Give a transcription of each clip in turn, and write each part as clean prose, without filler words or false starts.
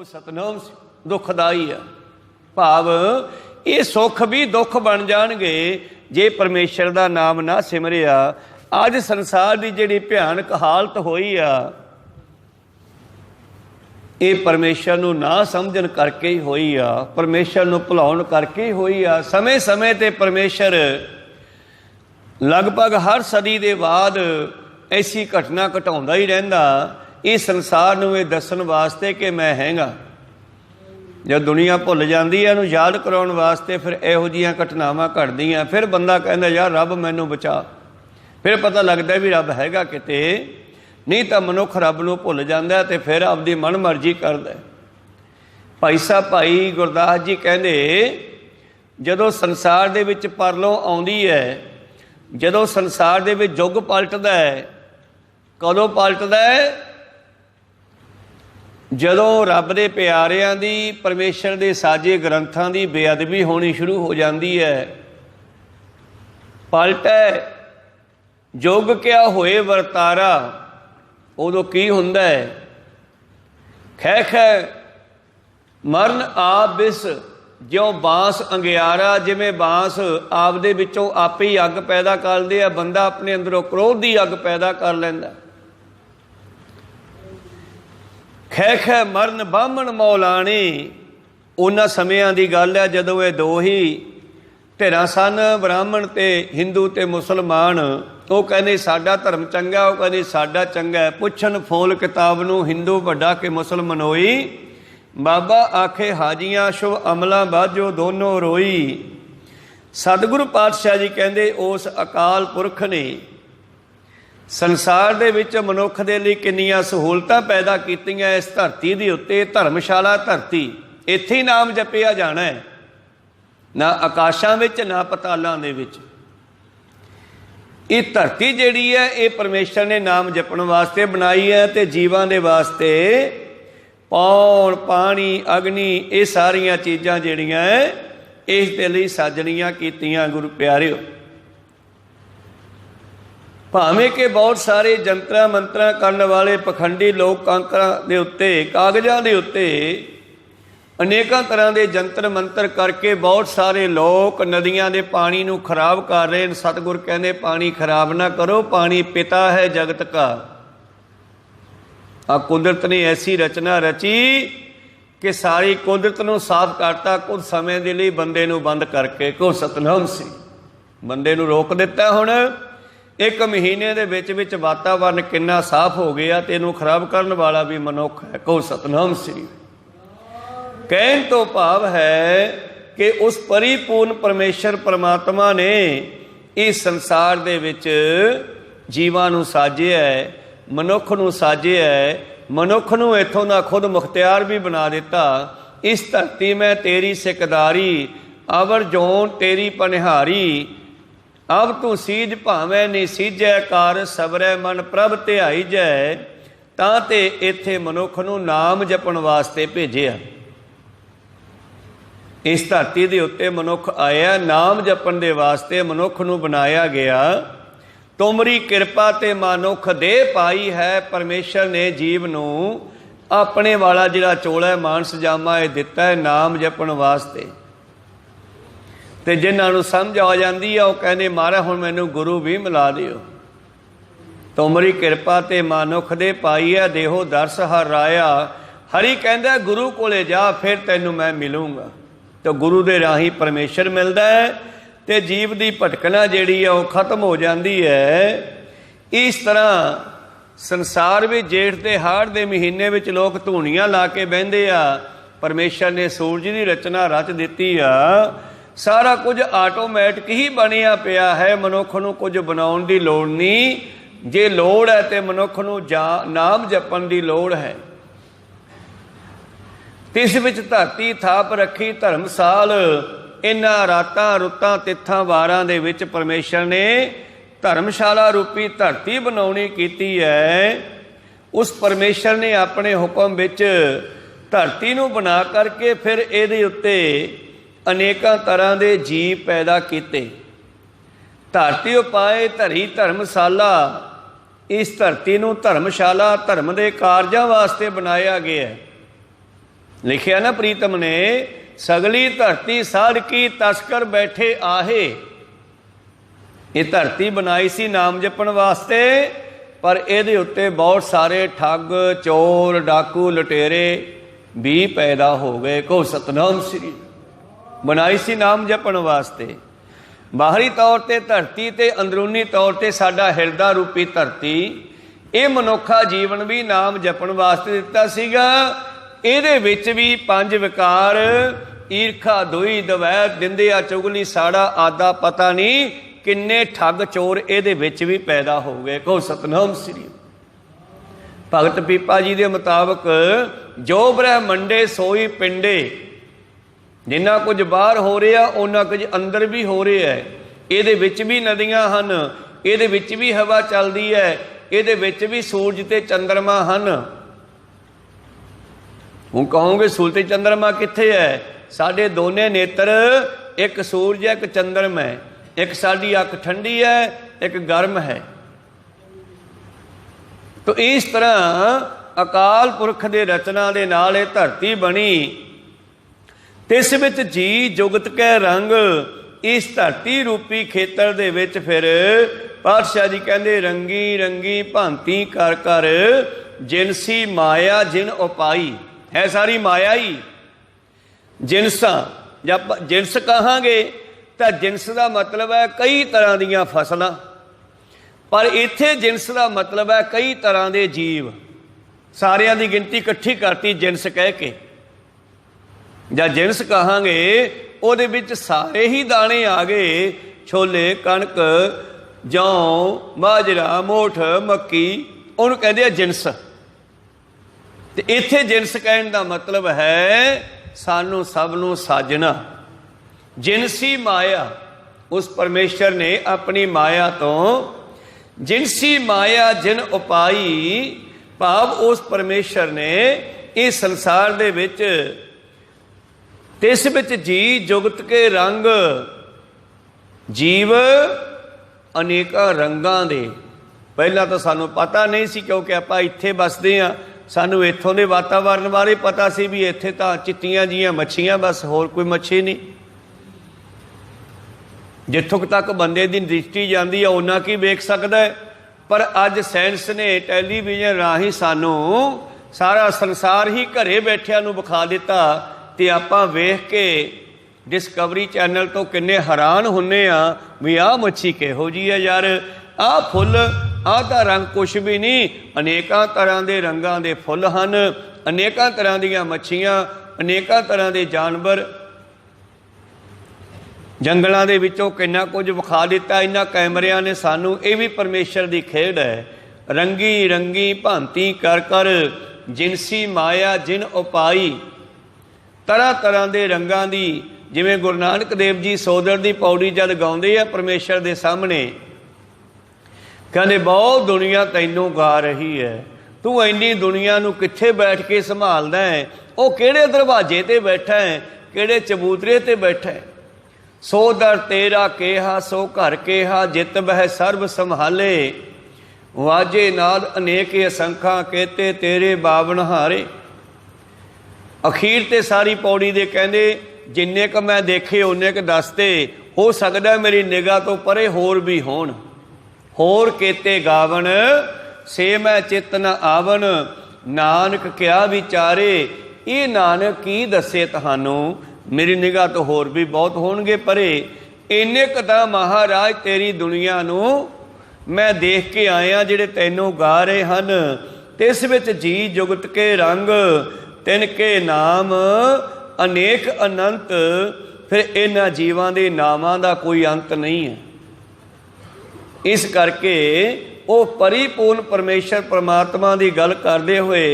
कहो सतनाम दुखदाई है। भाव ये सुख भी दुख बन जाणगे जे परमेश्वर का नाम ना सिमरिया। अज संसार की जिहड़ी भयानक हालत होई आ ये परमेश्वर नूं ना समझण करके ही होई आ, परमेश्वर नूं भुलाउण करके ही होई आ। समय समय ते परमेश्वर लगभग हर सदी दे बाद ऐसी घटना घटाउंदा ही रहिंदा इस संसार नूं ये दस्सण वास्ते कि मैं हैगा। जब दुनिया भुल जाती है इहनूं याद कराउण वास्ते फिर इहो जिहियां घटनावां घटदियां, फिर बंदा कहंदा यार रब मैनूं बचा। फिर पता लगदा भी रब हैगा किते, नहीं तो मनुख रब नूं भुल जांदा ते फिर आपदी मन मर्जी करदा। भाई साहब भाई गुरदास जी कहंदे जदों संसार दे विच परलों आउंदी है, जदों संसार दे विच युग पलटदा है, कदों पलटदा है? जदों रब दे प्यारिआं दी परमेश्वर दे साजे ग्रंथां दी बेअदबी होनी शुरू हो जाती है। पलटा युग क्या होए वरतारा, उदों की हुंदा है? खै खै मरण आप बिस ज्यों बांस अंगियारा, जिमें बांस आपदे विचों आपे ही अग पैदा करदे आ, बंदा अपने अंदरों क्रोध की अग पैदा कर लैंदा। खै खै मरण बामण मौलाने, उन्हां समयां दी गल है जदों ये दो ही धिरां सन, ब्राह्मण ते हिंदू ते मुसलमान। वो कहने साडा धर्म चंगा, वो कहने साडा चंगा। पुछन फूल किताब नूं हिंदू वड्डा के मुसलमान होई, बाबा आखे हाजियां शुभ अमलां बाझो दोनों रोई। सतगुरु पातशाह जी कहंदे उस अकाल पुरख ने संसार दे विच मनुख दे लई किन्नियां सहूलतां पैदा कीतियां। इस धरती दे उत्ते धर्मशाला धरती, इत्थे ही नाम जपिया जाना है, ना आकाशां विच ना पतालां दे विच। ये धरती जिहड़ी है ये परमेश्वर ने नाम जपण वास्ते बनाई है, ते जीवां दे वास्ते पौण पानी अग्नि ये सारियां चीज़ां जिहड़ियां इस दे लई साजणियां कीतियां। गुरु प्यारिओ, भावें कि बहुत सारे जंतरा मंत्रा करन वाले पखंडी लोग कांकरां दे उत्ते कागजां दे उत्ते अनेकों तरह के जंतर मंत्र करके बहुत सारे लोग नदियां दे पानी नूं खराब कर रहे हैं। सतगुर कहने पानी खराब ना करो, पानी पिता है जगत का। आ कुदरत ने ऐसी रचना रची कि सारी कुदरत नूं साफ करता, कुछ समय के लिए बंदे नूं बंद करके। को सतनाम सी बंदे नूं रोक दिता। हुण एक महीने दे विच विच वातावरण किन्ना साफ हो गया, ते इहनूं खराब करन वाला भी मनुख है। को सतनाम सी कहन तो भाव है कि उस परिपूर्ण परमेश्वर परमात्मा ने इस संसार दे विच जीवां नूं साजिया है, मनुख नूं साजिया है, मनुख नूं इत्थों दा खुद मुख्तियार भी बना दिता। इस धरती में तेरी सिकदारी, अवर जोन तेरी पनिहारी। अब तू सीज भावें नहीं सीजै कर, सबरै मन प्रभ ध्याई जै। तां ते इत्थे मनुख नूं नाम जपण वास्ते भेजिया। इस धरती के उत्ते मनुख आया नाम जपण दे वास्ते, मनुख नूं बनाया गया। तुमरी किरपा ते मानुख दे पाई है, परमेश्वर ने जीव नूं अपने वाला जिहड़ा चोला मानस जामा ये दिता है नाम जपण वास्ते। ते जिन्हां नूं समझ आ जांदी है वो कहने महाराज हुण मैनूं गुरु भी मिला दिओ। तुमरी किरपा ते मानुख दे पाई है, देहो दरस हर राया। हरि कहंदा गुरु कोले जा फिर तैनूं मैं मिलूंगा। तो गुरु दे राही परमेश्वर मिलता है, तो जीव की भटकना जिहड़ी है वो खत्म हो जाती है। इस तरह संसार में जेठ के हाड़ के महीने में लोग धूनियां ला के बहिंदे आ। परमेश्वर ने सूरज की रचना रच दी आ, सारा कुछ आटोमैटिक ही बनिया पिया है। मनुख नूं कुछ बनाउण दी लोड़ नहीं। जे लोड़ है तो मनुख नूं नाम जपण दी लोड़ है। तिस विच धरती थाप रखी धर्मसाल, इन्हां रातां रुतां तिथां वारां दे विच परमेश्वर ने धर्मशाला रूपी धरती बनाउणी कीती है। उस परमेश्वर ने अपने हुक्म विच धरती नूं बना करके फिर इहदे उत्ते अनेकां तरह के जीव पैदा कीते। धरती उपाए धरी धर्मशाला, इस धरती नूं धर्मशाला धर्म के कारजां वास्ते बनाया गया है। लिखिया ना प्रीतम ने, सगली धरती साड़ की तस्कर बैठे आहे। ये धरती बनाई सी नाम जपण वास्ते, पर इहदे उत्ते बहुत सारे ठग चोर डाकू लुटेरे भी पैदा हो गए। को सतनाम श्री। बनाई सी नाम जपण वास्ते। बाहरी तौर पर धरती ते अंदरूनी तौर पर साडा हिरदा रूपी धरती, ये मनुखा जीवन भी नाम जपण वास्ते दिता सीगा। ਇਹਦੇ ਵਿੱਚ भी 5 विकार, ईरखा दुई दवैर दिंदिया चुगली साड़ा आदा पता नहीं किन्ने ठग चोर ਇਹਦੇ ਵਿੱਚ भी पैदा हो गए। कहो सतनाम श्री। भगत पीपा जी के मुताबिक जो ब्रह्मंडे सोई पिंडे, जिन्ना कुछ बाहर हो रहा उन्ना कुछ अंदर भी हो रहा है। ਇਹਦੇ ਵਿੱਚ भी नदियां ਹਨ, ਇਹਦੇ ਵਿੱਚ भी हवा चलती है, ਇਹਦੇ ਵਿੱਚ भी सूरज ते चंद्रमा ਹਨ। हूँ कहोगे सूरज ते चंद्रमा कित्थे है? साढ़े दोने नेत्र, एक सूरज है एक चंद्रमा है, एक साड़ी अख ठंडी है एक गर्म है। तो इस तरह अकाल पुरख के रचना के नाल ये धरती बनी। तिस विच जी जुगत कै रंग, इस धरती रूपी खेतर दे विच फिर पातशाह जी कहते रंगी रंगी भांति कर कर जिनसी माया जिन उपाई। है सारी माया ही। जिनसा जब जिनस कहांगे तो जिनस का मतलब है कई तरह दीयां फसलां, पर इत्थे जिनस का मतलब है कई तरह के जीव। सारियां दी गिनती इकट्ठी करती जिनस कह के। ਜਾਂ जिनस कहांगे ਉਹਦੇ ਵਿੱਚ सारे ही दाने आ गए, छोले कणक जौ बाजरा मोठ मक्की, ਉਹਨੂੰ ਕਹਿੰਦੇ ਆ जिनस। ਤੇ ਇੱਥੇ ਜਿਨਸ ਕਹਿਣ ਦਾ ਮਤਲਬ ਹੈ ਸਾਨੂੰ ਸਭ ਨੂੰ ਸਾਜਣਾ। ਜਿਨਸੀ ਮਾਇਆ, ਉਸ ਪਰਮੇਸ਼ਰ ਨੇ ਆਪਣੀ ਮਾਇਆ ਤੋਂ ਜਿਨਸੀ ਮਾਇਆ ਜਿਨ ਉਪਾਈ, ਭਾਵ ਉਸ ਪਰਮੇਸ਼ਰ ਨੇ ਇਸ ਸੰਸਾਰ ਦੇ ਵਿੱਚ ਤਿਸ ਵਿੱਚ ਜੀ ਜੁਗਤ ਕੇ ਰੰਗ, ਜੀਵ ਅਨੇਕਾਂ ਰੰਗਾਂ ਦੇ। ਪਹਿਲਾਂ ਤਾਂ ਸਾਨੂੰ ਪਤਾ ਨਹੀਂ ਸੀ ਕਿਉਂਕਿ ਆਪਾਂ ਇੱਥੇ ਵੱਸਦੇ ਹਾਂ। सानू इत्थों के वातावरण बारे पता सी भी इत्थे तां चिट्टियां जिहियां मच्छियां, बस होर कोई मच्छी नहीं। जित्थों तक बंदे की दृष्टि जाती है उन्ना की वेख सकता है। पर अज साइंस ने टैलीविजन राही सानू सारा संसार ही घरे बैठिया नू विखा दिता, ते आपां वेख के डिस्कवरी चैनल तो किन्ने हैरान हुन्ने आ भी आ मच्छी किहो जी है यार, आ फुल आह तां रंग कुछ भी नहीं। अनेकां तरह के रंगां दे फुल हन, अनेकां तरह दीयां मच्छियां, अनेकां तरह के जानवर। जंगलों के विचों किन्ना कुछ विखा दिता इन्हां कैमरियां ने सानू। ये भी परमेश्वर की खेड है। रंगी रंगी भांति कर कर जिनसी माया जिन उपाई। तरह तरह के रंगां दी, जिवें गुरु नानक देव जी सोदर की पौड़ी जद गाउंदे आ परमेश्वर के सामने, कहते बहुत दुनिया तैनू गा रही है, तू इन्नी दुनिया नू कित्थे बैठ के संभालदा है? वो किहड़े दरवाजे ते बैठा है, किहड़े चबूतरे ते बैठा है? सो दर तेरा केहा सो घर केहा, जित बह सर्व संभाले, वाजे नाद अनेक असंखा, कहते तेरे बावन हारे। अखीर ते सारी पौड़ी दे कहंदे जिन्ने क मैं देखे उन्ने क दसते, हो सकदा मेरी निगाह तो परे होर भी होण। होर केते गावन से मैं चित न आवन, नानक क्या विचारे, ये नानक की दसे तहानू, मेरी निगाह तो होर भी बहुत होणगे परे। इन्ने क तां महाराज तेरी दुनिया नू मैं देख के आया जिहड़े तैनू गा रहे हन। तिस विच जी जुगत के रंग, तिनके नाम अनेक अनंत। फिर इन्हां जीवां दे नामां दा कोई अंत नहीं है। इस करके वो परिपूर्ण परमेश्वर परमात्मा की गल करते हुए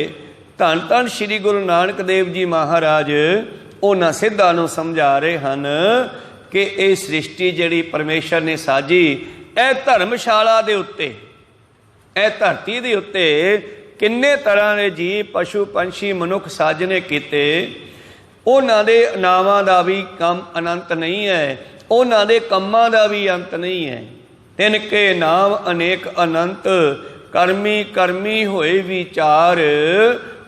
धन धन श्री गुरु नानक देव जी महाराज उन्हां सिद्धां नूं समझा रहे हैं कि ये सृष्टि जिहड़ी परमेश्वर ने साजी, ए धर्मशाला दे उत्ते, ए धरती दे उत्ते किन्ने तरह के जीव पशु पंछी मनुख साजने कीते। उन्हां दे नावां दा भी कम अनंत नहीं है, उन्हां दे कम्मां दा भी अंत नहीं है। तिनके नाम अनेक अनंत, करमी करमी होए विचार,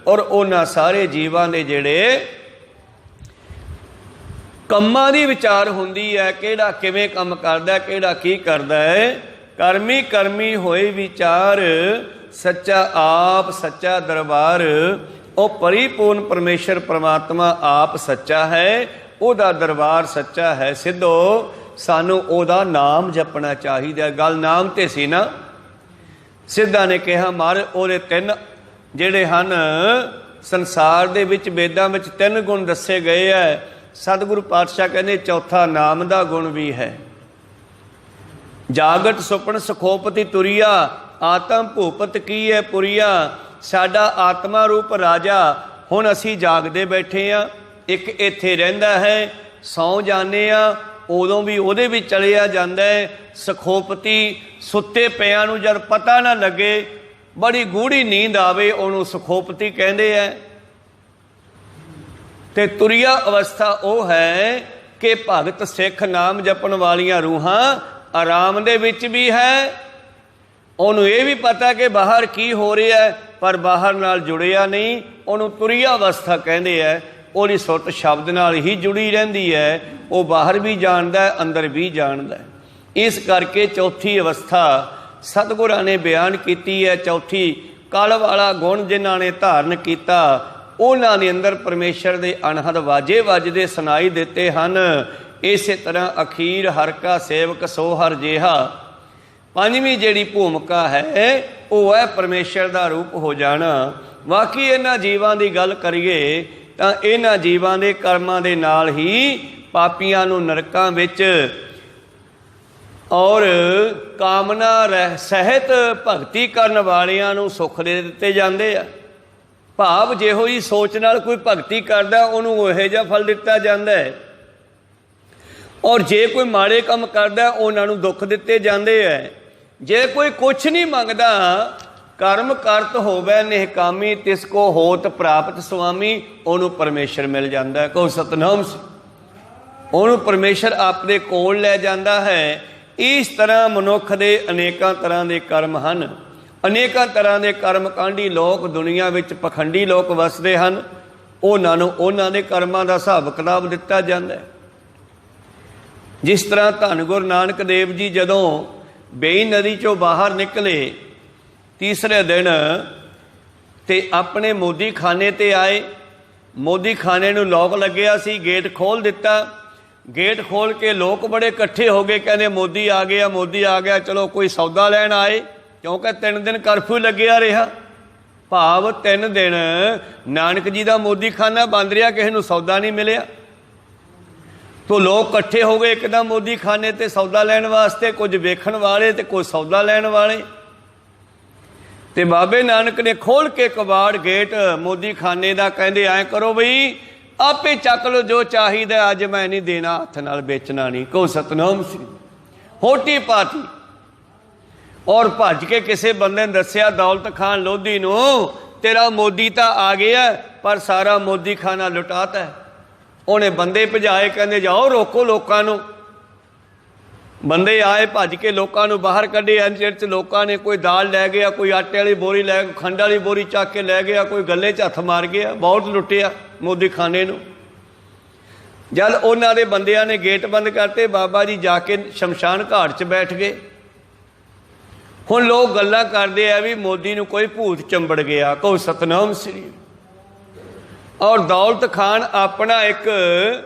और उन्हां सारे जीवां दे जिहड़े ਕੰਮਾਂ ਦੀ ਵਿਚਾਰ ਹੁੰਦੀ ਹੈ, ਕਿਹੜਾ ਕਿਵੇਂ ਕੰਮ ਕਰਦਾ, ਕਿਹੜਾ ਕੀ ਕਰਦਾ ਹੈ। ਕਰਮੀ ਕਰਮੀ ਹੋਏ ਵਿਚਾਰ, ਸੱਚਾ ਆਪ ਸੱਚਾ ਦਰਬਾਰ। ਉਹ ਪਰਿਪੂਰਨ ਪਰਮੇਸ਼ਰ ਪਰਮਾਤਮਾ ਆਪ ਸੱਚਾ ਹੈ, ਉਹਦਾ ਦਰਬਾਰ ਸੱਚਾ ਹੈ। ਸਿੱਧੋ ਸਾਨੂੰ ਉਹਦਾ ਨਾਮ ਜਪਣਾ ਚਾਹੀਦਾ। ਗੱਲ ਨਾਮ ਤੇ ਸੀ ਨਾ। ਸਿੱਧਾ ਨੇ ਕਿਹਾ ਮਹਾਰਾਜ ਉਹਦੇ ਤਿੰਨ ਜਿਹੜੇ ਹਨ ਸੰਸਾਰ ਦੇ ਵਿੱਚ ਵੇਦਾਂ ਵਿੱਚ ਤਿੰਨ ਗੁਣ ਦੱਸੇ ਗਏ ਹੈ। ਸਤਿਗੁਰੂ ਪਾਤਸ਼ਾਹ ਕਹਿੰਦੇ ਚੌਥਾ ਨਾਮ ਦਾ ਗੁਣ ਵੀ ਹੈ। ਜਾਗਟ ਸੁਪਨ ਸੁਖੋਪਤੀ ਤੁਰੀਆ, ਆਤਮ ਭੂਪਤ ਕੀ ਹੈ ਪੁਰੀਆ। ਸਾਡਾ ਆਤਮਾ ਰੂਪ ਰਾਜਾ ਹੁਣ ਅਸੀਂ ਜਾਗਦੇ ਬੈਠੇ ਹਾਂ। ਇੱਕ ਇੱਥੇ ਰਹਿੰਦਾ ਹੈ, ਸੌਂ ਜਾਂਦੇ ਹਾਂ ਉਦੋਂ ਵੀ ਉਹਦੇ ਵਿੱਚ ਚਲਿਆ ਜਾਂਦਾ ਹੈ। ਸੁਖੋਪਤੀ ਸੁੱਤੇ ਪਿਆਂ ਨੂੰ ਜਦ ਪਤਾ ਨਾ ਲੱਗੇ, ਬੜੀ ਗੂੜੀ ਨੀਂਦ ਆਵੇ, ਉਹਨੂੰ ਸੁਖੋਪਤੀ ਕਹਿੰਦੇ ਹੈ। ਤੇ ਤੁਰੀਆ ਅਵਸਥਾ ਉਹ ਹੈ ਕਿ ਭਗਤ ਸਿੱਖ ਨਾਮ ਜਪਣ ਵਾਲੀਆਂ ਰੂਹਾਂ ਆਰਾਮ ਦੇ ਵਿੱਚ ਵੀ ਹੈ। ਉਹਨੂੰ ਇਹ ਵੀ ਪਤਾ ਕਿ ਬਾਹਰ ਕੀ ਹੋ ਰਿਹਾ ਹੈ, ਪਰ ਬਾਹਰ ਨਾਲ ਜੁੜਿਆ ਨਹੀਂ। ਉਹਨੂੰ ਤੁਰੀਆ ਅਵਸਥਾ ਕਹਿੰਦੇ ਹੈ। ਉਹਦੀ ਸੁਰਤ ਸ਼ਬਦ ਨਾਲ ਹੀ ਜੁੜੀ ਰਹਿੰਦੀ ਹੈ। ਉਹ ਬਾਹਰ ਵੀ ਜਾਣਦਾ ਹੈ, ਅੰਦਰ ਵੀ ਜਾਣਦਾ ਹੈ। ਇਸ ਕਰਕੇ ਚੌਥੀ ਅਵਸਥਾ ਸਤਿਗੁਰਾਂ ਨੇ ਬਿਆਨ ਕੀਤੀ ਹੈ। ਚੌਥੀ ਕਲ ਵਾਲਾ ਗੁਣ ਜਿਨ੍ਹਾਂ ਨੇ ਧਾਰਨ ਕੀਤਾ, ਉਹਨਾਂ ਦੇ ਅੰਦਰ ਪਰਮੇਸ਼ਰ ਦੇ ਅਨਹਦ ਵਾਜੇ ਵੱਜਦੇ ਸੁਣਾਈ ਦਿੱਤੇ ਹਨ। ਇਸੇ ਤਰ੍ਹਾਂ ਅਖੀਰ ਹਰ ਕਾ ਸੇਵਕ ਸੋ ਹਰ ਜਿਹਾ। ਪੰਜਵੀਂ ਜਿਹੜੀ ਭੂਮਿਕਾ ਹੈ ਉਹ ਹੈ ਪਰਮੇਸ਼ਰ ਦਾ ਰੂਪ ਹੋ ਜਾਣਾ। ਬਾਕੀ ਇਹਨਾਂ ਜੀਵਾਂ ਦੀ ਗੱਲ ਕਰੀਏ ਤਾਂ ਇਹਨਾਂ ਜੀਵਾਂ ਦੇ ਕਰਮਾਂ ਦੇ ਨਾਲ ਹੀ ਪਾਪੀਆਂ ਨੂੰ ਨਰਕਾਂ ਵਿੱਚ ਔਰ ਕਾਮਨਾ ਸਹਿਤ ਭਗਤੀ ਕਰਨ ਵਾਲਿਆਂ ਨੂੰ ਸੁੱਖ ਦੇ ਦਿੱਤੇ ਜਾਂਦੇ ਆ। ਭਾਵ ਜਿਹੋ ਜਿਹੀ ਸੋਚ ਨਾਲ ਕੋਈ ਭਗਤੀ ਕਰਦਾ ਉਹਨੂੰ ਉਹੋ ਜਿਹਾ ਫਲ ਦਿੱਤਾ ਜਾਂਦਾ ਹੈ। ਔਰ ਜੇ ਕੋਈ ਮਾੜੇ ਕੰਮ ਕਰਦਾ ਉਹਨਾਂ ਨੂੰ ਦੁੱਖ ਦਿੱਤੇ ਜਾਂਦੇ ਹੈ। ਜੇ ਕੋਈ ਕੁਛ ਨਹੀਂ ਮੰਗਦਾ, ਕਰਮ ਕਰਤ ਹੋਵੇ ਨਿਹਕਾਮੀ, ਤਿਸ ਕੋ ਹੋਤ ਪ੍ਰਾਪਤ ਸੁਆਮੀ, ਉਹਨੂੰ ਪਰਮੇਸ਼ਰ ਮਿਲ ਜਾਂਦਾ ਹੈ। ਕਹੋ ਸਤਨਾਮ। ਉਹਨੂੰ ਪਰਮੇਸ਼ਰ ਆਪਣੇ ਕੋਲ ਲੈ ਜਾਂਦਾ ਹੈ। ਇਸ ਤਰ੍ਹਾਂ ਮਨੁੱਖ ਦੇ ਅਨੇਕਾਂ ਤਰ੍ਹਾਂ ਦੇ ਕਰਮ ਹਨ। ਅਨੇਕਾਂ ਤਰ੍ਹਾਂ ਦੇ ਕਰਮ ਕਾਂਢੀ ਲੋਕ ਦੁਨੀਆ ਵਿੱਚ ਪਖੰਡੀ ਲੋਕ ਵਸਦੇ ਹਨ। ਉਹਨਾਂ ਨੂੰ ਉਹਨਾਂ ਦੇ ਕਰਮਾਂ ਦਾ ਹਿਸਾਬ ਕਿਤਾਬ ਦਿੱਤਾ ਜਾਂਦਾ ਹੈ। ਜਿਸ ਤਰ੍ਹਾਂ ਧੰਨ ਗੁਰੂ ਨਾਨਕ ਦੇਵ ਜੀ ਜਦੋਂ ਬੇਈ ਨਦੀ 'ਚੋਂ ਬਾਹਰ ਨਿਕਲੇ ਤੀਸਰੇ ਦਿਨ ਤੇ ਆਪਣੇ ਮੋਦੀ ਖਾਨੇ 'ਤੇ ਆਏ। ਮੋਦੀ ਖਾਨੇ ਨੂੰ ਲੋਕ ਲੱਗਿਆ ਸੀ, ਗੇਟ ਖੋਲ੍ਹ ਦਿੱਤਾ। ਗੇਟ ਖੋਲ੍ਹ ਕੇ ਲੋਕ ਬੜੇ ਇਕੱਠੇ ਹੋ ਗਏ, ਕਹਿੰਦੇ ਮੋਦੀ ਆ ਗਿਆ, ਮੋਦੀ ਆ ਗਿਆ। ਚਲੋ ਕੋਈ ਸੌਦਾ ਲੈਣ ਆਏ, ਕਿਉਂਕਿ 3 ਦਿਨ ਕਰਫਿਊ ਲੱਗਿਆ ਰਿਹਾ। ਭਾਵ 3 ਦਿਨ ਨਾਨਕ ਜੀ ਦਾ ਮੋਦੀ ਖਾਨਾ ਬੰਦ ਰਿਹਾ, ਕਿਸੇ ਨੂੰ ਸੌਦਾ ਨਹੀਂ ਮਿਲਿਆ। ਤੋ ਲੋਕ ਇਕੱਠੇ ਹੋ ਗਏ ਇੱਕਦਮ ਮੋਦੀ ਖਾਨੇ 'ਤੇ ਸੌਦਾ ਲੈਣ ਵਾਸਤੇ, ਕੁਝ ਵੇਖਣ ਵਾਲੇ ਤੇ ਕੁਝ ਸੌਦਾ ਲੈਣ ਵਾਲੇ। ਤੇ ਬਾਬੇ ਨਾਨਕ ਨੇ ਖੋਲ੍ਹ ਕੇ ਕਬਾੜ ਗੇਟ ਮੋਦੀ ਖਾਨੇ ਦਾ, ਕਹਿੰਦੇ ਐਂ ਕਰੋ ਬਈ ਆਪੇ ਚੱਕ ਲਓ ਜੋ ਚਾਹੀਦਾ, ਅੱਜ ਮੈਂ ਨਹੀਂ ਦੇਣਾ, ਹੱਥ ਨਾਲ ਵੇਚਣਾ ਨਹੀਂ। ਕਹੋ ਸਤਨਾਮ ਸਿੰਘ। ਹੋਟੀ ਪਾਤੀ ਔਰ ਭੱਜ ਕੇ ਕਿਸੇ ਬੰਦੇ ਨੇ ਦੱਸਿਆ ਦੌਲਤ ਖਾਨ ਲੋਧੀ ਨੂੰ, ਤੇਰਾ ਮੋਦੀ ਤਾਂ ਆ ਗਿਆ ਪਰ ਸਾਰਾ ਮੋਦੀ ਖਾਨਾ ਲੁਟਾਤਾ। ਉਹਨੇ ਬੰਦੇ ਭਜਾਏ, ਕਹਿੰਦੇ ਜਾਓ ਰੋਕੋ ਲੋਕਾਂ ਨੂੰ। ਬੰਦੇ ਆਏ, ਭੱਜ ਕੇ ਲੋਕਾਂ ਨੂੰ ਬਾਹਰ ਕੱਢੇ। ਇੰਨੇ 'ਚ ਲੋਕਾਂ ਨੇ ਕੋਈ ਦਾਲ ਲੈ ਗਿਆ, ਕੋਈ ਆਟੇ ਵਾਲੀ ਬੋਰੀ ਲੈ, ਖੰਡ ਵਾਲੀ ਬੋਰੀ ਚੱਕ ਕੇ ਲੈ ਗਿਆ, ਕੋਈ ਗੱਲੇ 'ਚ ਹੱਥ ਮਾਰ ਗਿਆ। ਬਹੁਤ ਲੁੱਟਿਆ ਮੋਦੀ ਖਾਨੇ ਨੂੰ। ਜਦ ਉਹਨਾਂ ਦੇ ਬੰਦਿਆਂ ਨੇ ਗੇਟ ਬੰਦ ਕਰਤੇ, ਬਾਬਾ ਜੀ ਜਾ ਕੇ ਸ਼ਮਸ਼ਾਨ ਘਾਟ 'ਚ ਬੈਠ ਗਏ। ਹੁਣ ਲੋਕ ਗੱਲਾਂ ਕਰਦੇ ਆ ਵੀ ਮੋਦੀ ਨੂੰ ਕੋਈ ਭੂਤ ਚੰਬੜ ਗਿਆ। ਕਹੋ ਸਤਨਾਮ ਸ੍ਰੀ। ਔਰ ਦੌਲਤ ਖਾਨ ਆਪਣਾ ਇੱਕ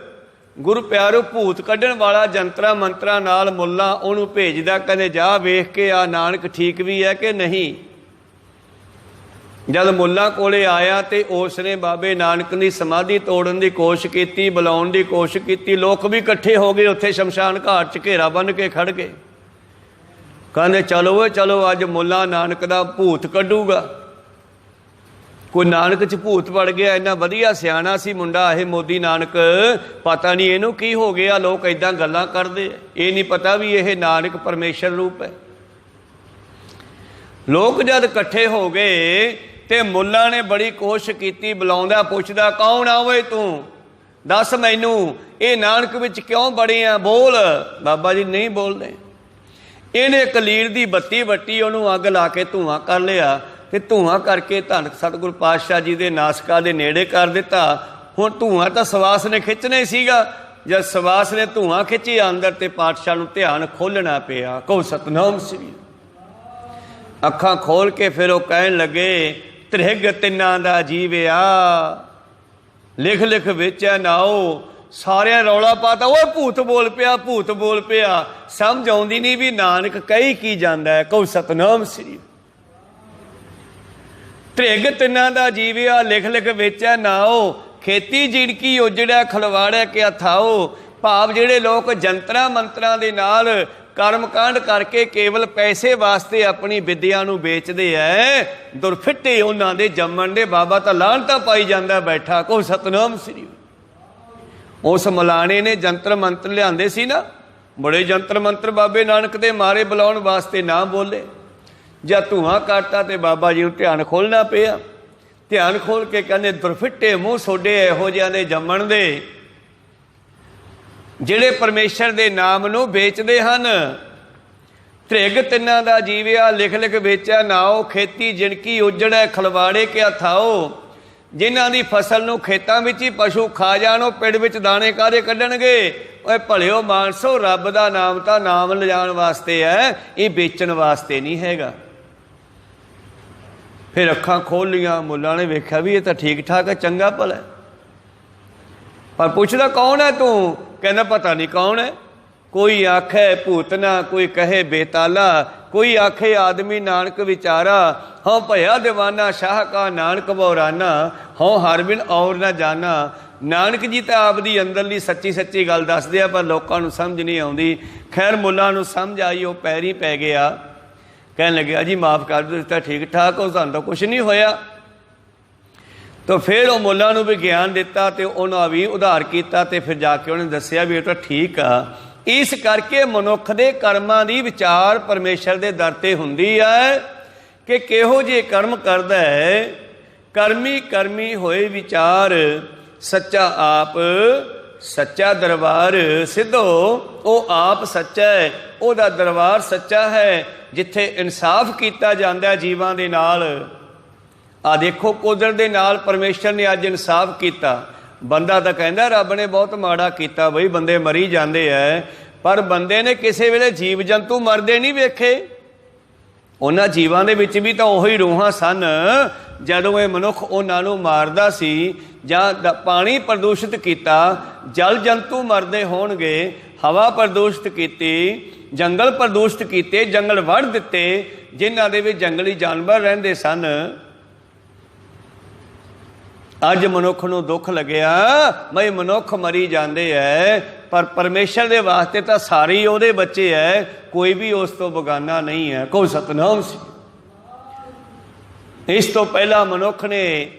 ਗੁਰੂ ਪਿਆਰੋ ਭੂਤ ਕੱਢਣ ਵਾਲਾ ਜੰਤਰਾਂ ਮੰਤਰਾਂ ਨਾਲ ਮੁੱਲਾ ਉਹਨੂੰ ਭੇਜਦਾ, ਕਹਿੰਦੇ ਜਾ ਵੇਖ ਕੇ ਆ ਨਾਨਕ ਠੀਕ ਵੀ ਹੈ ਕਿ ਨਹੀਂ। ਜਦ ਮੁੱਲਾ ਕੋਲੇ ਆਇਆ ਤੇ ਉਸ ਨੇ ਬਾਬੇ ਨਾਨਕ ਦੀ ਸਮਾਧੀ ਤੋੜਨ ਦੀ ਕੋਸ਼ਿਸ਼ ਕੀਤੀ, ਬੁਲਾਉਣ ਦੀ ਕੋਸ਼ਿਸ਼ ਕੀਤੀ। ਲੋਕ ਵੀ ਇਕੱਠੇ ਹੋ ਗਏ ਉੱਥੇ ਸ਼ਮਸ਼ਾਨ ਘਾਟ 'ਚ, ਘੇਰਾ ਬੰਨ੍ਹ ਕੇ ਖੜ੍ਹ ਗਏ। ਕਹਿੰਦੇ ਚਲੋ ਓਏ ਚਲੋ, ਅੱਜ ਮੁੱਲਾ ਨਾਨਕ ਦਾ ਭੂਤ ਕੱਢੂਗਾ। ਕੋਈ ਨਾਨਕ 'ਚ ਭੂਤ ਵੜ ਗਿਆ। ਇੰਨਾ ਵਧੀਆ ਸਿਆਣਾ ਸੀ ਮੁੰਡਾ ਇਹ ਮੋਦੀ ਨਾਨਕ, ਪਤਾ ਨਹੀਂ ਇਹਨੂੰ ਕੀ ਹੋ ਗਿਆ। ਲੋਕ ਇੱਦਾਂ ਗੱਲਾਂ ਕਰਦੇ, ਇਹ ਨਹੀਂ ਪਤਾ ਵੀ ਇਹ ਨਾਨਕ ਪਰਮੇਸ਼ਰ ਰੂਪ ਹੈ। ਲੋਕ ਜਦ ਇਕੱਠੇ ਹੋ ਗਏ ਤੇ ਮੁੱਲਾ ਨੇ ਬੜੀ ਕੋਸ਼ਿਸ਼ ਕੀਤੀ, ਬੁਲਾਉਂਦਾ ਪੁੱਛਦਾ ਕੌਣ ਆ ਓਏ ਤੂੰ, ਦੱਸ ਮੈਨੂੰ ਇਹ ਨਾਨਕ ਵਿੱਚ ਕਿਉਂ ਬੜੇ ਆ, ਬੋਲ। ਬਾਬਾ ਜੀ ਨਹੀਂ ਬੋਲਦੇ। ਇਹਨੇ ਕਲੀਰ ਦੀ ਬੱਤੀ ਵੱਟੀ, ਉਹਨੂੰ ਅੱਗ ਲਾ ਕੇ ਧੂੰਆਂ ਕਰ ਲਿਆ ਤੇ ਧੂਆਂ ਕਰਕੇ ਧੰਨ ਸਤਿਗੁਰ ਪਾਤਸ਼ਾਹ ਜੀ ਦੇ ਨਾਸਕਾ ਦੇ ਨੇੜੇ ਕਰ ਦਿੱਤਾ। ਹੁਣ ਧੂਆਂ ਤਾਂ ਸਵਾਸ ਨੇ ਖਿੱਚਣਾ ਹੀ ਸੀਗਾ। ਜਦ ਸਵਾਸ ਨੇ ਧੂਆਂ ਖਿੱਚਿਆ ਅੰਦਰ ਤੇ ਪਾਤਸ਼ਾਹ ਨੂੰ ਧਿਆਨ ਖੋਲ੍ਹਣਾ ਪਿਆ। ਕਹੋ ਸਤਨਾਮ ਸ੍ਰੀ। ਅੱਖਾਂ ਖੋਲ ਕੇ ਫਿਰ ਉਹ ਕਹਿਣ ਲੱਗੇ, ਤ੍ਰਿਗ ਤਿੰਨਾਂ ਦਾ ਜੀਵਿਆ ਲਿਖ ਲਿਖ ਵੇਚਿਆ ਨਾਓ। ਸਾਰਿਆਂ ਰੌਲਾ ਪਾਤਾ, ਓਏ ਭੂਤ ਬੋਲ ਪਿਆ, ਭੂਤ ਬੋਲ ਪਿਆ। ਸਮਝ ਆਉਂਦੀ ਨਹੀਂ ਵੀ ਨਾਨਕ ਕਹੀ ਕੀ ਜਾਂਦਾ ਹੈ। ਕਹੋ ਸਤਨਾਮ ਸ੍ਰੀ। ਤ੍ਰਿਗ ਤਿੰਨਾਂ ਦਾ ਜੀਵਿਆ ਲਿਖ ਲਿਖ ਵੇਚਿਆ ਨਾਓ। ਖੇਤੀ ਜਿਣਕੀ ਉਜੜਿਆ ਖਲਵਾੜਿਆ ਕਿਆ ਥਾਓ। ਭਾਵ ਜਿਹੜੇ ਲੋਕ ਜੰਤਰਾਂ ਮੰਤਰਾਂ ਦੇ ਨਾਲ ਕਰਮਕਾਂਡ ਕਰਕੇ ਕੇਵਲ ਪੈਸੇ ਵਾਸਤੇ ਆਪਣੀ ਵਿਦਿਆ ਨੂੰ ਵੇਚਦੇ ਐ, ਦੁਰਫਿੱਟੇ ਉਹਨਾਂ ਦੇ ਜੰਮਣ ਦੇ। ਬਾਬਾ ਤਾਂ ਲਾਹਨਤਾਂ ਪਾਈ ਜਾਂਦਾ ਬੈਠਾ। ਕਹੋ ਸਤਨਾਮ ਸ੍ਰੀ। ਉਸ ਮਲਾਣੇ ਨੇ ਜੰਤਰ ਮੰਤਰ ਲਿਆਂਦੇ ਸੀ ਨਾ, ਬੜੇ ਜੰਤਰ ਮੰਤਰ ਬਾਬੇ ਨਾਨਕ ਦੇ ਮਾਰੇ ਬੁਲਾਉਣ ਵਾਸਤੇ ਨਾ ਬੋਲੇ। ਜਦ ਧੂਆਂ ਕੱਢਤਾ ਤੇ ਬਾਬਾ ਜੀ ਨੂੰ ਧਿਆਨ ਖੋਲ੍ਹਣਾ ਪਿਆ। ਧਿਆਨ ਖੋਲ ਕੇ ਕਹਿੰਦੇ, ਦੁਰਫਿੱਟੇ ਮੂੰਹ ਸੋਡੇ ਇਹੋ ਜਿਹਿਆਂ ਦੇ ਜੰਮਣ ਦੇ ਜਿਹੜੇ ਪਰਮੇਸ਼ਰ ਦੇ ਨਾਮ ਨੂੰ ਵੇਚਦੇ ਹਨ। ਤ੍ਰਿਗ ਤਿੰਨਾਂ ਦਾ ਜੀਵਿਆ ਲਿਖ ਲਿਖ ਵੇਚਿਆ ਨਾਓ। ਖੇਤੀ ਜਿਣਕੀ ਉਜੜੈ ਖਲਵਾੜੇ ਕਿਆ ਥਾਓ। ਜਿਨ੍ਹਾਂ ਦੀ ਫਸਲ ਨੂੰ ਖੇਤਾਂ ਵਿੱਚ ਹੀ ਪਸ਼ੂ ਖਾ ਜਾਣ, ਉਹ ਪਿੰਡ ਵਿੱਚ ਦਾਣੇ ਕਾਹਦੇ ਕੱਢਣਗੇ। ਓਏ ਭਲਿਓ ਮਾਨਸੋ, ਰੱਬ ਦਾ ਨਾਮ ਤਾਂ ਨਾਮ ਲਿਜਾਣ ਵਾਸਤੇ ਹੈ, ਇਹ ਵੇਚਣ ਵਾਸਤੇ ਨਹੀਂ ਹੈਗਾ। ਫਿਰ ਅੱਖਾਂ ਖੋਲ੍ਹ ਲੀਆਂ। ਮੁੱਲਾਂ ਨੇ ਵੇਖਿਆ ਵੀ ਇਹ ਤਾਂ ਠੀਕ ਠਾਕ ਹੈ, ਚੰਗਾ ਭਲਾ। ਪਰ ਪੁੱਛਦਾ ਕੌਣ ਹੈ ਤੂੰ? ਕਹਿੰਦਾ ਪਤਾ ਨਹੀਂ ਕੌਣ ਹੈ। ਕੋਈ ਆਖੇ ਭੂਤਨਾ, ਕੋਈ ਕਹੇ ਬੇਤਾਲਾ, ਕੋਈ ਆਖੇ ਆਦਮੀ ਨਾਨਕ ਵਿਚਾਰਾ। ਹਉ ਭਇਆ ਦੀਵਾਨਾ ਸ਼ਾਹ ਕਾ ਨਾਨਕ ਬੋਰਾਨਾ। ਹਉ ਹਰ ਬਿਨ ਔਰ ਨਾ ਜਾਨਾ। ਨਾਨਕ ਜੀ ਤਾਂ ਆਪਦੀ ਅੰਦਰਲੀ ਸੱਚੀ ਸੱਚੀ ਗੱਲ ਦੱਸਦੇ ਆ, ਪਰ ਲੋਕਾਂ ਨੂੰ ਸਮਝ ਨਹੀਂ ਆਉਂਦੀ। ਖੈਰ ਮੁੱਲਾਂ ਨੂੰ ਸਮਝ ਆਈ, ਉਹ ਪੈਰੀ ਪੈ ਗਿਆ। ਕਹਿਣ ਲੱਗਿਆ, ਜੀ ਮਾਫ਼ ਕਰ ਦਿਓ, ਤਾਂ ਠੀਕ ਠਾਕ ਹੋ, ਤੁਹਾਨੂੰ ਤਾਂ ਕੁਛ ਨਹੀਂ ਹੋਇਆ। ਤਾਂ ਫਿਰ ਉਹ ਮੁੱਲਾਂ ਨੂੰ ਵੀ ਗਿਆਨ ਦਿੱਤਾ ਤੇ ਉਹਨਾਂ ਵੀ ਉਧਾਰ ਕੀਤਾ। ਤੇ ਫਿਰ ਜਾ ਕੇ ਉਹਨੇ ਦੱਸਿਆ ਵੀ ਇਹ ਤਾਂ ਠੀਕ ਆ। ਇਸ ਕਰਕੇ ਮਨੁੱਖ ਦੇ ਕਰਮਾਂ ਦੀ ਵਿਚਾਰ ਪਰਮੇਸ਼ਰ ਦੇ ਦਰ 'ਤੇ ਹੁੰਦੀ ਹੈ ਕਿ ਕਿਹੋ ਜਿਹੇ ਕਰਮ ਕਰਦਾ ਹੈ। ਕਰਮੀ ਕਰਮੀ ਹੋਏ ਵਿਚਾਰ, ਸੱਚਾ ਆਪ ਸੱਚਾ ਦਰਬਾਰ। ਸਿੱਧੋ ਉਹ ਆਪ ਸੱਚਾ ਹੈ, ਉਹਦਾ ਦਰਬਾਰ ਸੱਚਾ ਹੈ, ਜਿੱਥੇ ਇਨਸਾਫ ਕੀਤਾ ਜਾਂਦਾ ਜੀਵਾਂ ਦੇ ਨਾਲ। ਆ ਦੇਖੋ, ਕੁਦਰਤ ਦੇ ਨਾਲ ਪਰਮੇਸ਼ਰ ਨੇ ਅੱਜ ਇਨਸਾਫ ਕੀਤਾ। ਬੰਦਾ ਤਾਂ ਕਹਿੰਦਾ ਰੱਬ ਨੇ ਬਹੁਤ ਮਾੜਾ ਕੀਤਾ, ਬਈ ਬੰਦੇ ਮਰੀ ਜਾਂਦੇ ਐ, ਪਰ ਬੰਦੇ ਨੇ ਕਿਸੇ ਵੇਲੇ ਜੀਵ ਜੰਤੂ ਮਰਦੇ ਨਹੀਂ ਵੇਖੇ। ਉਹਨਾਂ ਜੀਵਾਂ ਦੇ ਵਿੱਚ ਵੀ ਤਾਂ ਉਹੀ ਰੂਹਾਂ ਸਨ। ਜਦੋਂ ਇਹ ਮਨੁੱਖ ਉਹਨਾਂ ਨੂੰ ਮਾਰਦਾ ਸੀ, ਜਾਂ ਪਾਣੀ ਪ੍ਰਦੂਸ਼ਿਤ ਕੀਤਾ, ਜਲ ਜੰਤੂ ਮਰਦੇ ਹੋਣਗੇ, ਹਵਾ ਪ੍ਰਦੂਸ਼ਿਤ ਕੀਤੀ, ਜੰਗਲ ਪ੍ਰਦੂਸ਼ਿਤ ਕੀਤੇ, ਜੰਗਲ ਵੱਢ ਦਿੱਤੇ ਜਿਨ੍ਹਾਂ ਦੇ ਵਿੱਚ ਜੰਗਲੀ ਜਾਨਵਰ ਰਹਿੰਦੇ ਸਨ। ਅੱਜ ਮਨੁੱਖ ਨੂੰ ਦੁੱਖ ਲੱਗਿਆ, ਬਈ ਮਨੁੱਖ ਮਰੀ ਜਾਂਦੇ ਐ, ਪਰ ਪਰਮੇਸ਼ਰ ਦੇ ਵਾਸਤੇ ਤਾਂ ਸਾਰੇ ਹੀ ਉਹਦੇ ਬੱਚੇ ਐ, ਕੋਈ ਵੀ ਉਸ ਤੋਂ ਬਗਾਨਾ ਨਹੀਂ ਹੈ। ਕਹੋ ਸਤਨਾਮ ਸ੍ਰੀ। ਇਸ ਤੋਂ ਪਹਿਲਾਂ ਮਨੁੱਖ ਨੇ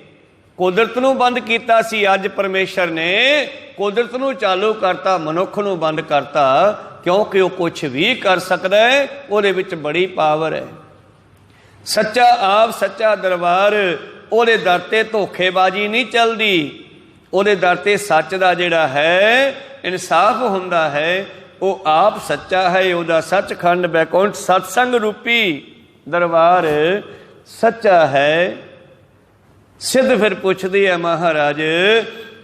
ਕੁਦਰਤ ਨੂੰ ਬੰਦ ਕੀਤਾ ਸੀ, ਅੱਜ ਪਰਮੇਸ਼ਰ ਨੇ ਕੁਦਰਤ ਨੂੰ ਚਾਲੂ ਕਰਤਾ, ਮਨੁੱਖ ਨੂੰ ਬੰਦ ਕਰਤਾ, ਕਿਉਂਕਿ ਉਹ ਕੁਛ ਵੀ ਕਰ ਸਕਦਾ ਹੈ, ਉਹਦੇ ਵਿੱਚ ਬੜੀ ਪਾਵਰ ਹੈ। ਸੱਚਾ ਆਪ ਸੱਚਾ ਦਰਬਾਰ, ਉਹਦੇ ਦਰ 'ਤੇ ਧੋਖੇਬਾਜ਼ੀ ਨਹੀਂ ਚੱਲਦੀ। ਉਹਦੇ ਦਰ 'ਤੇ ਸੱਚ ਦਾ ਜਿਹੜਾ ਹੈ ਇਨਸਾਫ ਹੁੰਦਾ ਹੈ। ਉਹ ਆਪ ਸੱਚਾ ਹੈ, ਉਹਦਾ ਸੱਚਖੰਡ ਬੈਕੁੰਠ ਸਤਸੰਗ ਰੂਪੀ ਦਰਬਾਰ ਸੱਚਾ ਹੈ। ਸਿੱਧ ਫਿਰ ਪੁੱਛਦੀ ਹੈ ਮਹਾਰਾਜ,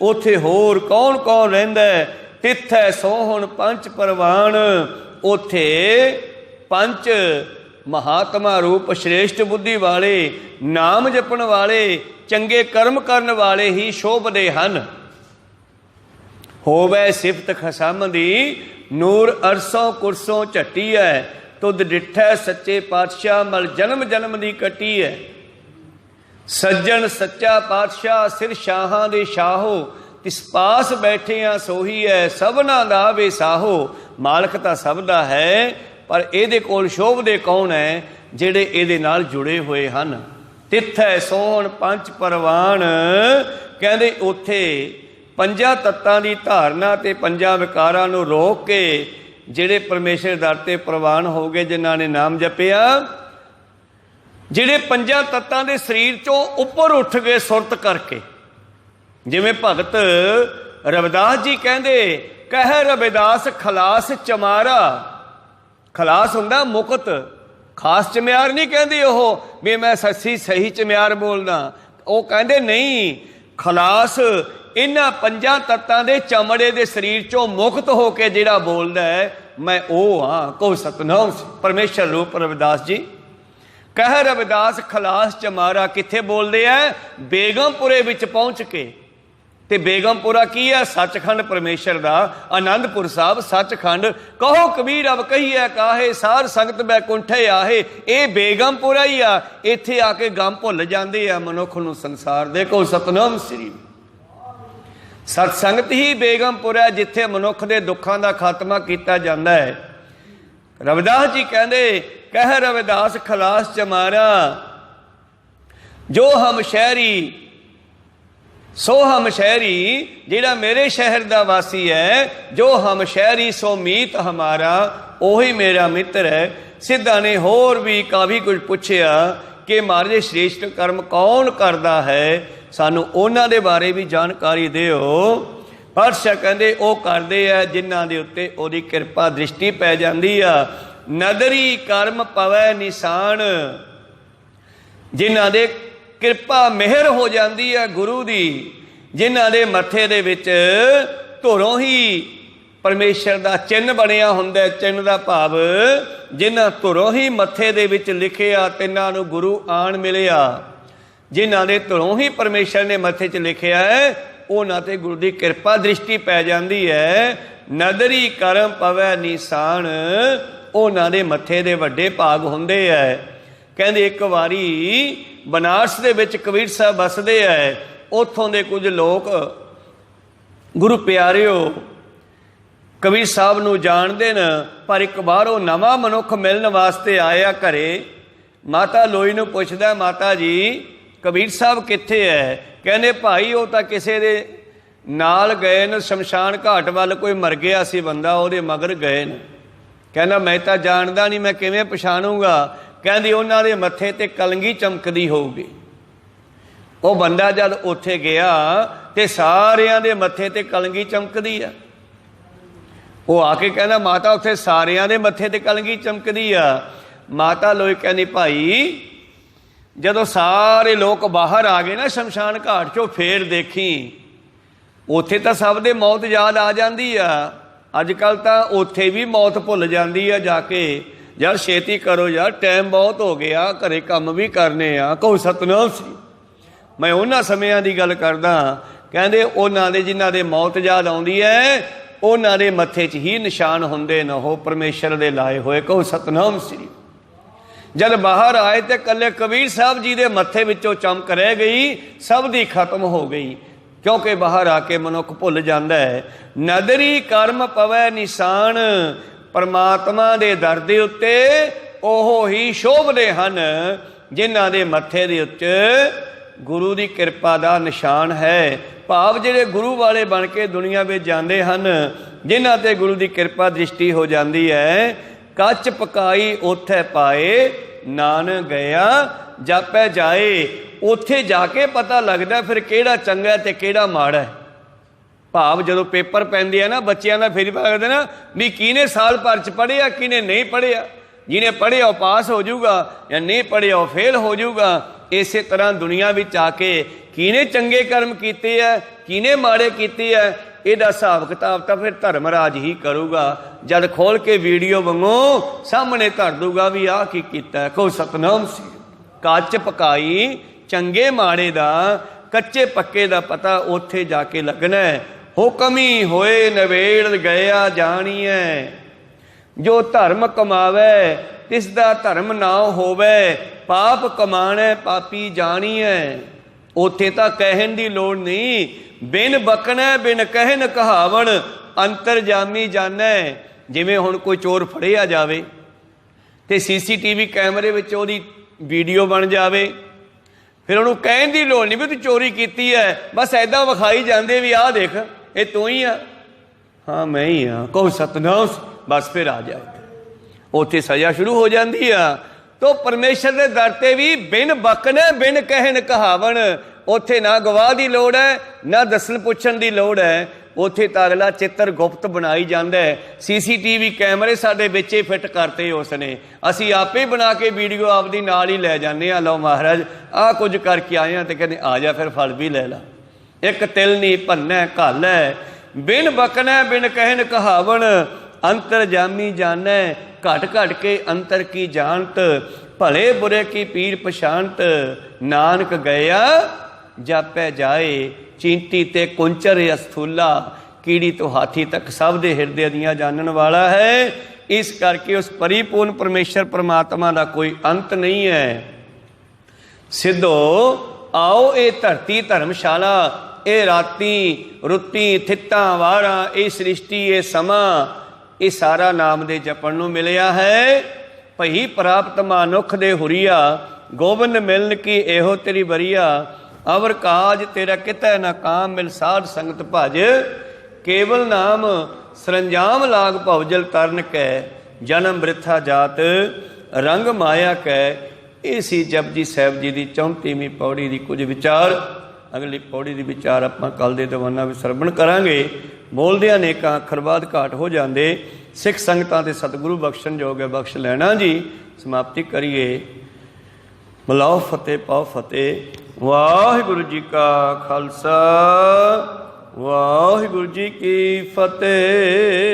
ਉੱਥੇ ਹੋਰ ਕੌਣ ਕੌਣ ਰਹਿੰਦਾ? ਤਿੱਥੈ ਸੋਹਣ ਪੰਚ ਪਰਵਾਨ। ਉੱਥੇ ਪੰਜ ਮਹਾਤਮਾ ਰੂਪ ਸ੍ਰੇਸ਼ਟ ਬੁੱਧੀ ਵਾਲੇ, ਨਾਮ ਜਪਣ ਵਾਲੇ, ਚੰਗੇ ਕਰਮ ਕਰਨ ਵਾਲੇ ਹੀ ਸ਼ੋਭਦੇ ਹਨ। ਹੋਵੇ ਸਿਫਤ ਖਸਮ ਦੀ, ਨੂਰ ਅਰਸੋਂ ਕੁਰਸੋਂ ਝੱਟੀ ਹੈ। ਤੁਧ ਡਿਠੈ ਸੱਚੇ ਪਾਤਸ਼ਾਹ, ਮਲ ਜਨਮ ਜਨਮ ਦੀ ਕੱਟੀ ਹੈ। ਸੱਜਣ ਸੱਚਾ ਪਾਤਸ਼ਾਹ, ਸਿਰ ਸ਼ਾਹਾਂ ਦੇ ਸ਼ਾਹੋ, ਤਿਸ ਪਾਸ ਬੈਠਿਆਂ ਸੋਹੀ ਹੈ। ਸਭਨਾ ਦਾ ਵੇ ਸਾਹੋ। ਮਾਲਕ ਤਾਂ ਸਭ ਦਾ ਹੈ, ਪਰ ਇਹਦੇ ਕੋਲ ਸ਼ੋਭਦੇ ਕੌਣ ਹੈ? ਜਿਹੜੇ ਇਹਦੇ ਨਾਲ ਜੁੜੇ ਹੋਏ ਹਨ। ਤਿੱਥੈ ਸੋਹਣ ਪੰਚ ਪਰਵਾਨ। ਕਹਿੰਦੇ ਉੱਥੇ ਪੰਜਾਂ ਤੱਤਾਂ ਦੀ ਧਾਰਨਾ ਤੇ ਪੰਜਾਂ ਵਿਕਾਰਾਂ ਨੂੰ ਰੋਕ ਕੇ ਜਿਹੜੇ ਪਰਮੇਸ਼ਰ ਦਰ 'ਤੇ ਪ੍ਰਵਾਨ ਹੋ ਗਏ, ਜਿਨ੍ਹਾਂ ਨੇ ਨਾਮ ਜਪਿਆ, ਜਿਹੜੇ ਪੰਜਾਂ ਤੱਤਾਂ ਦੇ ਸਰੀਰ 'ਚੋਂ ਉੱਪਰ ਉੱਠ ਗਏ ਸੁਰਤ ਕਰਕੇ। ਜਿਵੇਂ ਭਗਤ ਰਵਿਦਾਸ ਜੀ ਕਹਿੰਦੇ, ਕਹਿ ਰਵਿਦਾਸ ਖਲਾਸ ਚਮਾਰਾ। ਖਲਾਸ ਹੁੰਦਾ ਮੁਕਤ, खास चम्यार नहीं कहती वो भी मैं सच्ची सही चम्यार बोलना, वो कहते नहीं खलास इन्हां पंजां तत्तां दे चमड़े दे शरीर चों मुक्त होके जिहड़ा बोलदा है मैं ओ हाँ। कहो सतनाम परमेश्वर रूप रविदास जी कह रविदास खलास चमारा कित्थे बोलदे है? बेगमपुरे विच पहुंच के। ते बेगमपुरा की है? सचखंड परमेश्वर दा आनंदपुर साहब सचखंड। कहो कबीर अब कहिए काहे सार संगत बैकुंठे आहे। ये बेगमपुरा ही आ, इत्थे आके गम भुल जांदे आ मनुख नूं संसार दे। कहो सतनाम श्री सतसंगत ही बेगमपुरा जिथे मनुख दे दुखां दा खात्मा किया जाता है। रविदास जी कहते कह रविदास खलास चमारा जो हम शहरी सो हम शहरी, जिहड़ा मेरे शहर दा वासी है जो हम शहरी सो मीत हमारा, ओही मेरा मित्र है। सिद्धा ने होर भी काफ़ी कुछ पूछया कि महाराज श्रेष्ठ कर्म कौन करता है, सानू उन्हां दे बारे भी जानकारी दिओ। पातशाह कहंदे ओ करदे आ जिन्हां दे उत्ते ओदी किरपा दृष्टि पै जांदी आ। नदरी कर्म पवै निशान, जिन्हां दे किरपा मेहर हो जाती है गुरु दी, जिन्हां दे मत्थे दे विच धुरों ही परमेश्वर दा चिन्ह बनिया हुंदा। चिन्ह दा भाव जिन्हां धुरों ही मत्थे दे विच लिखिया तिन्हां नूं गुरु आण मिलिया। जिन्हां दे धुरों ही परमेश्वर ने मत्थे च लिखिया है उन्हां ते गुरु दी किरपा दृष्टि पै जांदी है। नदरी करम पवै निशान, उन्हां दे मत्थे दे वड्डे भाग हुंदे है। कहंदे एक वारी बनारस दे विच कबीर साहब बसदे है। उत्थों दे कुछ लोग गुरु प्यारिओ कबीर साहब नूं जाणदे न, पर एक बाहरों नवां मनुख मिलण वास्ते आया घरे। माता लोई नूं पुछदा माता जी कबीर साहब कित्थे है? कहंदे भाई वो तां किसे दे नाल गए न, शमशान घाट वाल कोई मर गया सी बंदा, उहदे मगर गए न। कहना मैं तां जाणदा नहीं, मैं किवें पछाणूंगा? कहंदी उन्हां दे मत्थे ते कलंगी चमकदी होऊगी। वो बंदा जद उत्थे गया ते सारियां दे मत्थे ते कलंगी चमकदी आ। वो आके कहना माता उत्थे सारियां दे मत्थे ते कलंगी चमकदी आ। माता लोई कहनी भाई जदों सारे लोग बाहर आ गए ना शमशान घाट चों फिर देखी उत्थे तां सब दे मौत याद आ जांदी आ। अजकल तां उत्थे भी मौत भुल जांदी आ जाके, यार छेती करो यार टाइम बहुत हो गया, घरे काम भी करने आ। कहो सतनाम श्री मैं उन्हां समयां दी गल करदा। कहंदे उन्हां दे जिन्हां दे मौत याद आउंदी है उन्हां दे मत्थे 'च ही निशान हुंदे न, हो परमेश्वर दे लाए होए। कहो सतनाम श्री जद बाहर आए तो कल्ले कबीर साहब जी दे मत्थे विचों चमक रह गई, सब दी खत्म हो गई, क्योंकि बाहर आके मनुख भुल जाता है। नदरी कर्म पवै निशान, परमात्मा दे दर दे उत्ते ओहो ही शोभदे हन जिन्हां दे मत्थे दे उत्ते गुरु दी किरपा दा निशान है। भाव जिहड़े गुरु वाले बन के दुनिया में जाते हैं, जिन्हां ते गुरु दी किरपा दृष्टि हो जाती है। कच पकाई ओथे पाए नान गया जापै जाए, उत्थे जाके पता लगता फिर किहड़ा चंगा ते किहड़ा माड़ा है। भाव जो पेपर पैंदे ना बच्चों का फिर पता लगता ना भी किने साल भर च पढ़िया किने नहीं पढ़िया। जिन्हें पढ़िया वह पास हो जाऊगा या नहीं पढ़िया वह फेल हो जाऊगा। इस तरह दुनिया में आके किने चंगे कर्म किए है किने माड़े किए है, ਇਹਦਾ हिसाब किताब तो फिर धर्मराज ही करूगा। जब खोल के वीडियो वांगू सामने धर दूगा भी आ की कीता। कहो सतनाम सी कच पकाई चंगे माड़े दा कच्चे पक्के दा पता उत्थे जाके लगना है। हुक्म ही होए नवेड़ गया जानिए, जो धर्म कमावे तिसदा धर्म ना होवे, पाप कमाणे पापी जानिए। उत्थे तां कहण दी लोड़ नहीं, बिन बकना बिन कहन कहावण अंतरजामी जानै। जिवें हुण कोई चोर फड़िया जावे ते CCTV कैमरे विच ओहदी वीडियो बन जावे, फिर उहनूं कहण दी लोड़ नहीं भी तूं चोरी कीती है, बस ऐदां विखाई जांदे भी आ देख ये तू ही आ, हाँ मैं ही हाँ। कहो सतनाम, बस फिर आ जाए उत्थे सज़ा शुरू हो जाती है। तो परमेश्वर के दर ते भी बिन बकने बिन कहन कहावण, उत्थे ना गवाह की लोड़ है ना दसन पुछण की लोड़ है। ਉੱਥੇ ਤਾਂ ਅਗਲਾ ਚਿੱਤਰ ਗੁਪਤ ਬਣਾਈ ਜਾਂਦਾ ਹੈ। CCTV ਕੈਮਰੇ ਸਾਡੇ ਵਿੱਚ ਹੀ ਫਿੱਟ ਕਰਤੇ ਉਸ ਨੇ, ਅਸੀਂ ਆਪੇ ਬਣਾ ਕੇ ਵੀਡੀਓ ਆਪਦੀ ਨਾਲ ਹੀ ਲੈ ਜਾਂਦੇ ਹਾਂ। ਲਓ ਮਹਾਰਾਜ ਆਹ ਕੁਝ ਕਰਕੇ ਆਏ ਹਾਂ, ਤੇ ਕਹਿੰਦੇ ਆ ਜਾ ਫਿਰ ਫਲ ਵੀ ਲੈ ਲਾ। ਇੱਕ ਤਿਲ ਨਹੀਂ ਭੰਨੈ ਘਾਲ ਹੈ, ਬਿਨ ਬਕਨੈ ਬਿਨ ਕਹਿਣ ਕਹਾਵਣ, ਅੰਤਰ ਜਾਮੀ ਜਾਣੈ ਘਟ ਘਟ ਕੇ ਅੰਤਰ ਕੀ ਜਾਣਤ, ਭਲੇ ਬੁਰੇ ਕੀ ਪੀਰ ਪਛਾਣਤ, ਨਾਨਕ ਗਿਆ ਜਾਪੈ ਜਾਏ, ਚੀਂਟੀ ਤੇ ਕੁੰਚਰ ਅਸਥੂਲਾ, ਕੀੜੀ ਤੋਂ ਹਾਥੀ ਤੱਕ ਸਭ ਦੇ ਹਿਰਦੇ ਦੀਆਂ ਜਾਣਨ ਵਾਲਾ ਹੈ। ਇਸ ਕਰਕੇ ਉਸ ਪਰਿਪੂਰਨ ਪਰਮੇਸ਼ਰ ਪਰਮਾਤਮਾ ਦਾ ਕੋਈ ਅੰਤ ਨਹੀਂ ਹੈ। ਸਿੱਧੋ ਆਓ ਇਹ ਧਰਤੀ ਧਰਮਸ਼ਾਲਾ, ਇਹ ਰਾਤੀ ਰੁੱਤੀ ਥਿੱਤਾਂ ਵਾਰਾਂ, ਇਹ ਸ੍ਰਿਸ਼ਟੀ ਇਹ ਸਮਾਂ, ਇਹ ਸਾਰਾ ਨਾਮ ਦੇ ਜਪਣ ਨੂੰ ਮਿਲਿਆ ਹੈ। ਭਈ ਪ੍ਰਾਪਤ ਮਾਨੁਖ ਦੇ ਹੁਰੀਆ, ਗੋਬਿੰਦ ਮਿਲਨ ਕੀ ਇਹੋ ਤੇਰੀ ਬਰੀਆ, ਅਵਰ ਕਾਜ ਤੇਰਾ ਕਿਤੈ ਨਾ ਕਾਮ, ਮਿਲ ਸਾਧ ਸੰਗਤ ਭਜ, ਕੇਵਲ ਨਾਮ ਸਰੰਜਾਮ ਲਾਗ ਭਵਜਲ ਤਰਨ ਕੈ, ਜਨਮ ਬ੍ਰਿਥਾ ਜਾਤ ਰੰਗ ਮਾਇਆ ਕੈ। ਇਹ ਸੀ ਜਪਜੀ ਸਾਹਿਬ ਜੀ ਦੀ 34ਵੀਂ ਪੌੜੀ ਦੀ ਕੁਝ ਵਿਚਾਰ। ਅਗਲੀ ਪੌੜੀ ਦੀ ਵਿਚਾਰ ਆਪਾਂ ਕੱਲ ਦੇ ਦੀਵਾਨਾਂ ਵਿੱਚ ਸਰਵਣ ਕਰਾਂਗੇ। ਬੋਲਦਿਆਂ ਅਨੇਕਾਂ ਅੱਖਰ ਬਾਅਦ ਘਾਟ ਹੋ ਜਾਂਦੇ, ਸਿੱਖ ਸੰਗਤਾਂ ਦੇ ਸਤਿਗੁਰੂ ਬਖਸ਼ਣ ਜੋਗ ਹੈ, ਬਖਸ਼ ਲੈਣਾ ਜੀ। ਸਮਾਪਤੀ ਕਰੀਏ। ਮਿਲਾਓ ਫਤਿਹ ਪਾਓ ਫਤਿਹ। ਵਾਹਿਗੁਰੂ ਜੀ ਕਾ ਖਾਲਸਾ, ਵਾਹਿਗੁਰੂ ਜੀ ਕੀ ਫਤਿਹ।